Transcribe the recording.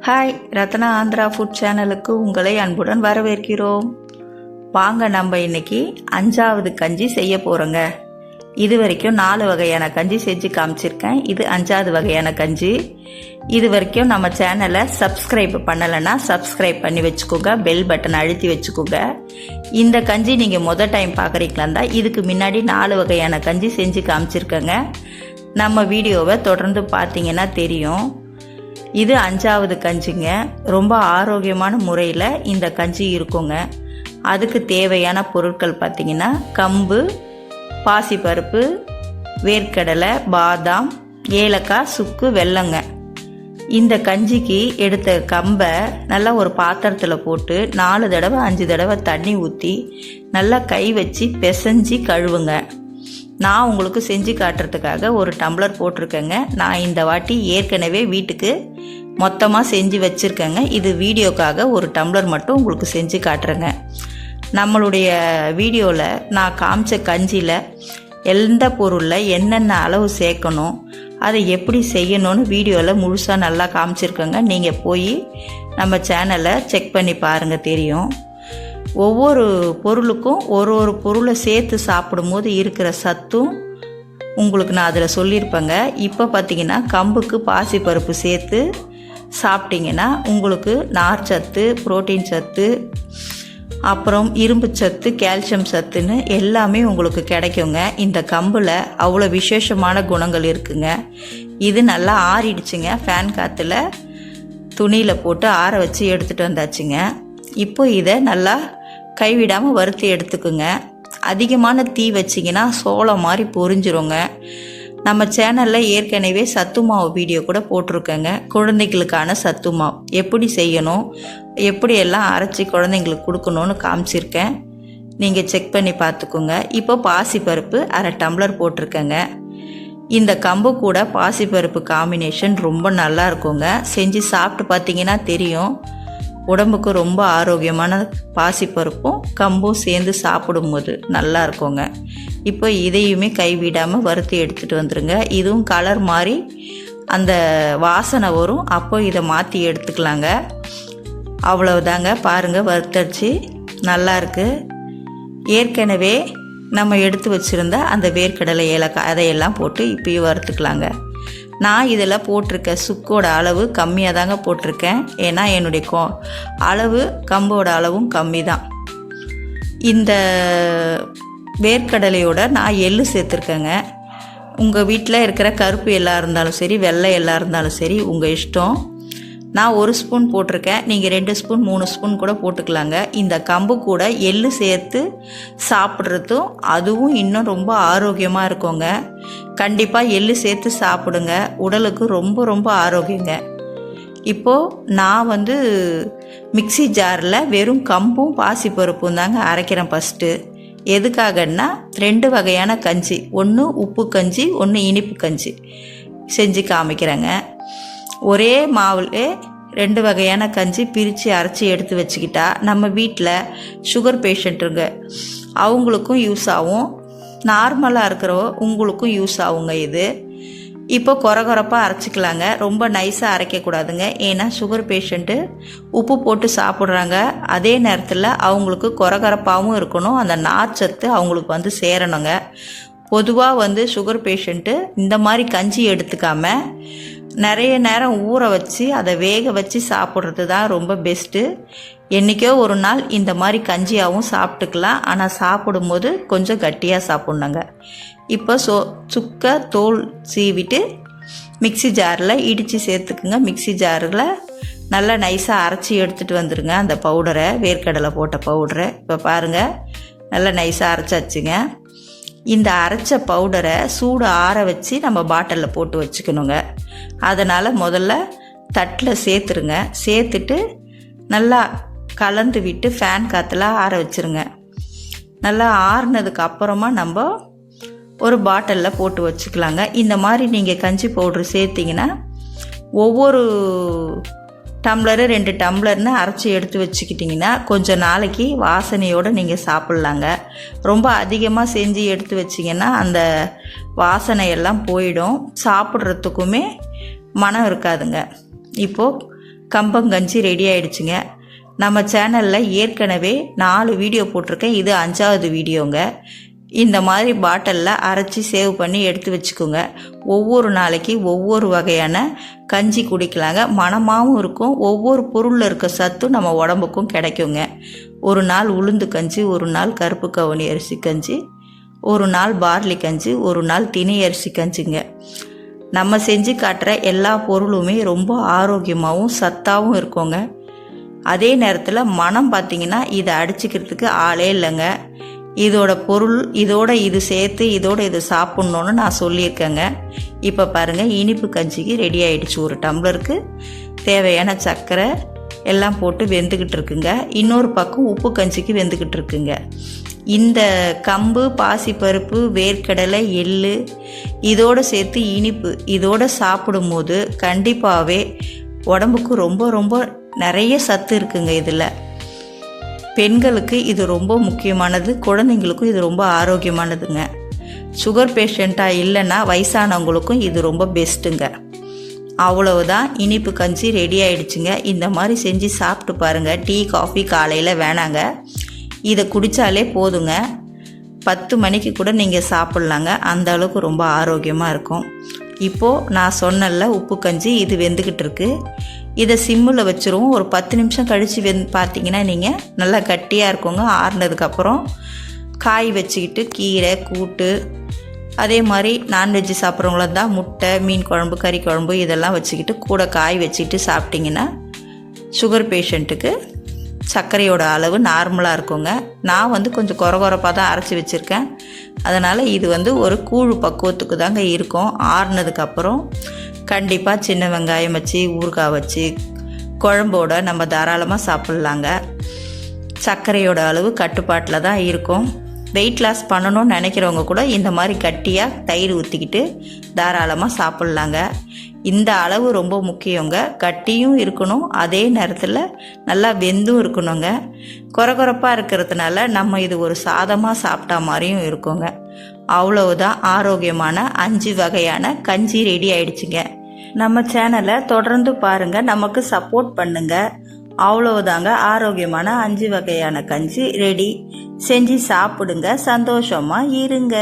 Hi, Ratna Andhra food சேனலுக்கு உங்களை அன்புடன் வரவேற்கிறோம். வாங்க, நம்ம இன்னைக்கு 5வது கஞ்சி செய்ய போகிறோங்க. இது வரைக்கும் 4 வகையான கஞ்சி செஞ்சு காமிச்சிருக்கேன். இது 5வது வகையான கஞ்சி. இது வரைக்கும் நம்ம சேனலை சப்ஸ்கிரைப் பண்ணலைன்னா சப்ஸ்கிரைப் பண்ணி வச்சுக்கோங்க, பெல் பட்டன் அழுத்தி வச்சுக்கோங்க. இந்த கஞ்சி நீங்கள் மொதல் டைம் பார்க்குறீங்களா இதுக்கு முன்னாடி 4 வகையான கஞ்சி செஞ்சு காமிச்சிருக்கேங்க. நம்ம வீடியோவை தொடர்ந்து பார்த்தீங்கன்னா தெரியும். இது 5வது கஞ்சிங்க. ரொம்ப ஆரோக்கியமான முறையில் இந்த கஞ்சி இருக்குங்க. அதுக்கு தேவையான பொருட்கள் பார்த்திங்கன்னா கம்பு, பாசிப்பருப்பு, வேர்க்கடலை, பாதாம், ஏலக்காய், சுக்கு, வெல்லங்க. இந்த கஞ்சிக்கு எடுத்த கம்பை நல்லா ஒரு பாத்திரத்தில் போட்டு 4 தடவை 5 தடவை தண்ணி ஊற்றி நல்லா கை வச்சு பிசைஞ்சு கழுவுங்க. நான் உங்களுக்கு செஞ்சு காட்டுறதுக்காக ஒரு டம்ளர் போட்டிருக்கேங்க. நான் இந்த வாட்டி ஏற்கனவே வீட்டுக்கு மொத்தமாக செஞ்சு வச்சுருக்கேங்க. இது வீடியோக்காக ஒரு டம்ளர் மட்டும் உங்களுக்கு செஞ்சு காட்டுறேங்க. நம்மளுடைய வீடியோவில் நான் காமிச்ச கஞ்சியில் எந்த பொருளில் என்னென்ன அளவு சேர்க்கணும், அதை எப்படி செய்யணும்னு வீடியோவில் முழுசாக நல்லா காமிச்சிருக்கேங்க. நீங்கள் போய் நம்ம சேனலை செக் பண்ணி பாருங்கள், தெரியும். ஒவ்வொரு பொருளுக்கும் ஒரு பொருளை சேர்த்து சாப்பிடும்போது இருக்கிற சத்தும் உங்களுக்கு நான் அதில் சொல்லியிருப்பேங்க. இப்போ பார்த்தீங்கன்னா கம்புக்கு பாசிப்பருப்பு சேர்த்து சாப்பிட்டிங்கன்னா உங்களுக்கு நார் சத்து, புரோட்டீன் சத்து, அப்புறம் இரும்பு சத்து, கால்சியம் சத்துன்னு எல்லாமே உங்களுக்கு கிடைக்குங்க. இந்த கம்பில் அவ்வளோ விசேஷமான குணங்கள் இருக்குங்க. இது நல்லா ஆறிடுச்சுங்க. ஃபேன் காற்றுல துணியில் போட்டு ஆற வச்சு எடுத்துகிட்டு வந்தாச்சுங்க. இப்போ இதை நல்லா கைவிடாமல் வறுத்து எடுத்துக்குங்க. அதிகமான தீ வச்சிங்கன்னா சோளம் மாதிரி பொரிஞ்சிருங்க. நம்ம சேனலில் ஏற்கனவே சத்து மாவு வீடியோ கூட போட்டிருக்கேங்க. குழந்தைகளுக்கான சத்து மாவு எப்படி செய்யணும், எப்படியெல்லாம் அரைச்சி குழந்தைங்களுக்கு கொடுக்கணும்னு காமிச்சிருக்கேன். நீங்கள் செக் பண்ணி பார்த்துக்குங்க. இப்போ பாசிப்பருப்பு 1/2 டம்ளர் போட்டிருக்கேங்க. இந்த கம்பு கூட பாசிப்பருப்பு காம்பினேஷன் ரொம்ப நல்லா இருக்குங்க. செஞ்சு சாப்பிட்டு பார்த்தீங்கன்னா தெரியும். உடம்புக்கு ரொம்ப ஆரோக்கியமான பாசிப்பருப்பும் கம்பும் சேர்ந்து சாப்பிடும்போது நல்லா இருக்குங்க. இப்போ இதையுமே கைவிடாமல் வறுத்து எடுத்துகிட்டு வந்துடுங்க. இதுவும் கலர் மாதிரி அந்த வாசனை வரும். அப்போ இதை மாற்றி எடுத்துக்கலாங்க. அவ்வளவுதாங்க. பாருங்கள், வறுத்தடிச்சு நல்லாயிருக்கு. ஏற்கனவே நம்ம எடுத்து வச்சுருந்த அந்த வேர்க்கடலை, ஏலக்காய் அதையெல்லாம் போட்டு இப்போயும் வறுத்துக்கலாங்க. நான் இதில் போட்டிருக்க சுக்கோட அளவு கம்மியாக தாங்க போட்டிருக்கேன். ஏன்னா என்னுடைய அளவு கம்போட அளவும் கம்மி தான். இந்த வேர்க்கடலையோட நான் எள்ளு சேர்த்துருக்கேங்க. உங்கள் வீட்டில் இருக்கிற கருப்பு எல்லாம் இருந்தாலும் சரி, வெள்ளை எல்லாம் இருந்தாலும் சரி, உங்கள் இஷ்டம். நான் 1 ஸ்பூன் போட்டிருக்கேன். நீங்கள் 2 ஸ்பூன் 3 ஸ்பூன் கூட போட்டுக்கலாங்க. இந்த கம்பு கூட எள்ளு சேர்த்து சாப்பிட்றதும் அதுவும் இன்னும் ரொம்ப ஆரோக்கியமாக இருக்குங்க. கண்டிப்பாக எள்ளு சேர்த்து சாப்பிடுங்க. உடலுக்கு ரொம்ப ரொம்ப ஆரோக்கியங்க. இப்போது நான் மிக்சி ஜாரில் வெறும் கம்பும் பாசிப்பருப்பும் தாங்க அரைக்கிறேன் ஃபஸ்ட்டு. எதுக்காகன்னா 2 வகையான கஞ்சி, ஒன்று உப்பு கஞ்சி, ஒன்று இனிப்பு கஞ்சி செஞ்சு காமிக்கிறேங்க. ஒரே மாவுலே 2 வகையான கஞ்சி பிரித்து அரைச்சி எடுத்து வச்சுக்கிட்டா நம்ம வீட்டில் சுகர் பேஷண்ட்டுங்க அவங்களுக்கும் யூஸ் ஆகும், நார்மலாக இருக்கிறவோ உங்களுக்கும் யூஸ் ஆகுங்க. இது இப்போ கொரகொரப்பாக அரைச்சிக்கலாங்க. ரொம்ப நைஸாக அரைக்கக்கூடாதுங்க. ஏன்னா சுகர் பேஷண்ட்டு உப்பு போட்டு சாப்பிட்றாங்க. அதே நேரத்தில் அவங்களுக்கு கொரகொரப்பாகவும் இருக்கணும். அந்த நார்ச்சத்து அவங்களுக்கு சேரணுங்க. பொதுவாக சுகர் பேஷண்ட்டு இந்த மாதிரி கஞ்சி எடுத்துக்காமல் நிறைய நேரம் ஊற வச்சு அதை வேக வச்சு சாப்பிட்றது தான் ரொம்ப பெஸ்ட்டு. என்றைக்கோ ஒரு நாள் இந்த மாதிரி கஞ்சியாகவும் சாப்பிட்டுக்கலாம். ஆனால் சாப்பிடும்போது கொஞ்சம் கட்டியாக சாப்பிட்ணுங்க. இப்போ சுக்க தோல் சீவிட்டு மிக்சி ஜாரில் இடித்து சேர்த்துக்குங்க. மிக்சி ஜாரில் நல்லா நைஸாக அரைச்சி எடுத்துகிட்டு வந்துடுங்க அந்த பவுடரை, வேர்க்கடலை போட்ட பவுடரை. இப்போ பாருங்கள், நல்லா நைஸாக அரைச்சாச்சுங்க. இந்த அரைச்ச பவுடரை சூடு ஆற வச்சு நம்ம பாட்டிலில் போட்டு வச்சுக்கணுங்க. அதனால் முதல்ல தட்டில் சேர்த்துருங்க. சேர்த்துட்டு நல்லா கலந்து விட்டு ஃபேன் காற்றுல ஆற வச்சுருங்க. நல்லா ஆறுனதுக்கு அப்புறமா நம்ம ஒரு பாட்டிலில் போட்டு வச்சுக்கலாங்க. இந்த மாதிரி நீங்கள் கஞ்சி பவுட்ரு சேர்த்திங்கன்னா ஒவ்வொரு டம்ளரு 2 டம்ளர்னு அரைச்சி எடுத்து வச்சுக்கிட்டிங்கன்னா கொஞ்சம் நாளைக்கு வாசனையோடு நீங்கள் சாப்பிட்லாங்க. ரொம்ப அதிகமாக செஞ்சு எடுத்து வச்சிங்கன்னா அந்த வாசனையெல்லாம் போயிடும், சாப்பிட்றதுக்குமே மனம் இருக்காதுங்க. இப்போது கம்பங்கஞ்சி ரெடி ஆயிடுச்சுங்க. நம்ம சேனலில் ஏற்கனவே 4 வீடியோ போட்டிருக்கேன். இது 5வது வீடியோங்க. இந்த மாதிரி பாட்டிலில் அரைச்சி சேவ் பண்ணி எடுத்து வச்சுக்கோங்க. ஒவ்வொரு நாளைக்கு ஒவ்வொரு வகையான கஞ்சி குடிக்கலாங்க. மணமாகவும் இருக்கும். ஒவ்வொரு பொருளில் இருக்க சத்தும் நம்ம உடம்புக்கும் கிடைக்குங்க. ஒரு நாள் உளுந்து கஞ்சி, ஒரு நாள் கருப்பு கவுனி அரிசி கஞ்சி, ஒரு நாள் பார்லி கஞ்சி, ஒரு நாள் திணை அரிசி கஞ்சிங்க. நம்ம செஞ்சு காட்டுற எல்லா பொருளுமே ரொம்ப ஆரோக்கியமாகவும் சத்தாகவும் இருக்குங்க. அதே நேரத்தில் மனம் பார்த்திங்கன்னா இதை அடிச்சுக்கிறதுக்கு ஆளே இல்லைங்க. இதோட பொருள் இதோட இது சேர்த்து இதோட இது சாப்பிட்ணுன்னு நான் சொல்லியிருக்கேங்க. இப்போ பாருங்கள், இனிப்பு கஞ்சிக்கு ரெடி ஆகிடுச்சு. ஒரு டம்ளருக்கு தேவையான சர்க்கரை எல்லாம் போட்டு வெந்துக்கிட்டு இருக்குங்க. இன்னொரு பக்கம் உப்பு கஞ்சிக்கு வெந்துக்கிட்டு இருக்குங்க. இந்த கம்பு, பாசிப்பருப்பு, வேர்க்கடலை, எள்ளு இதோடு சேர்த்து இனிப்பு இதோடு சாப்பிடும்போது கண்டிப்பாகவே உடம்புக்கு ரொம்ப ரொம்ப நிறைய சத்து இருக்குங்க. இதில் பெண்களுக்கு இது ரொம்ப முக்கியமானது, குழந்தைங்களுக்கும் இது ரொம்ப ஆரோக்கியமானதுங்க. சுகர் பேஷண்ட்டாக இல்லைன்னா வயசானவங்களுக்கும் இது ரொம்ப பெஸ்ட்டுங்க. அவ்வளவுதான், இனிப்பு கஞ்சி ரெடி ஆயிடுச்சுங்க. இந்த மாதிரி செஞ்சு சாப்பிட்டு பாருங்கள். டீ காஃபி காலையில் வேணாங்க, இதை குடித்தாலே போதுங்க. 10 மணிக்கு கூட நீங்கள் சாப்பிட்லாங்க. அந்த அளவுக்கு ரொம்ப ஆரோக்கியமாக இருக்கும். இப்போது நான் சொன்னல உப்பு கஞ்சி இது வெந்துக்கிட்டு இருக்கு. இதை சிம்மில் வச்சுருவோம். ஒரு 10 நிமிஷம் கழித்து பார்த்தீங்கன்னா நீங்கள் நல்லா கட்டியாக இருக்குங்க. ஆறுனதுக்கப்புறம் காய் வச்சுக்கிட்டு கீரை கூட்டு, அதே மாதிரி நான்வெஜ்ஜு சாப்பிட்றவங்களாம் தான் முட்டை, மீன் குழம்பு, கறி குழம்பு இதெல்லாம் வச்சுக்கிட்டு கூட காய் வச்சுக்கிட்டு சாப்பிட்டிங்கன்னா சுகர் பேஷண்ட்டுக்கு சர்க்கரையோட அளவு நார்மலாக இருக்குங்க. நான் கொஞ்சம் கொரகொரப்பாக தான் அரைச்சி வச்சுருக்கேன். அதனால் இது ஒரு கூழ் பக்குவத்துக்கு தாங்க இருக்கும். ஆறுனதுக்கப்புறம் கண்டிப்பாக சின்ன வெங்காயம் வச்சு ஊறுகாய் வச்சு குழம்போட நம்ம தாராளமாக சாப்பிட்லாங்க. சர்க்கரையோட அளவு கட்டுப்பாட்டில் தான் இருக்கும். வெயிட் லாஸ் பண்ணணும்னு நினைக்கிறவங்க கூட இந்த மாதிரி கட்டியாக தயிர் ஊற்றிக்கிட்டு தாராளமாக சாப்பிட்லாங்க. இந்த அளவு ரொம்ப முக்கியங்க. கட்டியும் இருக்கணும், அதே நேரத்தில் நல்லா வெந்தும் இருக்கணுங்க. கொரகொரப்பாக இருக்கிறதுனால நம்ம இது ஒரு சாதமாக சாப்பிட்டா மாதிரியும் இருக்குங்க. அவ்வளவுதான், ஆரோக்கியமான 5 வகையான கஞ்சி ரெடி ஆயிடுச்சுங்க. நம்ம சேனலை தொடர்ந்து பாருங்கள், நமக்கு சப்போர்ட் பண்ணுங்கள். அவ்வளவுதாங்க, ஆரோக்கியமான 5 வகையான கஞ்சி ரெடி. செஞ்சு சாப்பிடுங்க, சந்தோஷமாக இருங்க.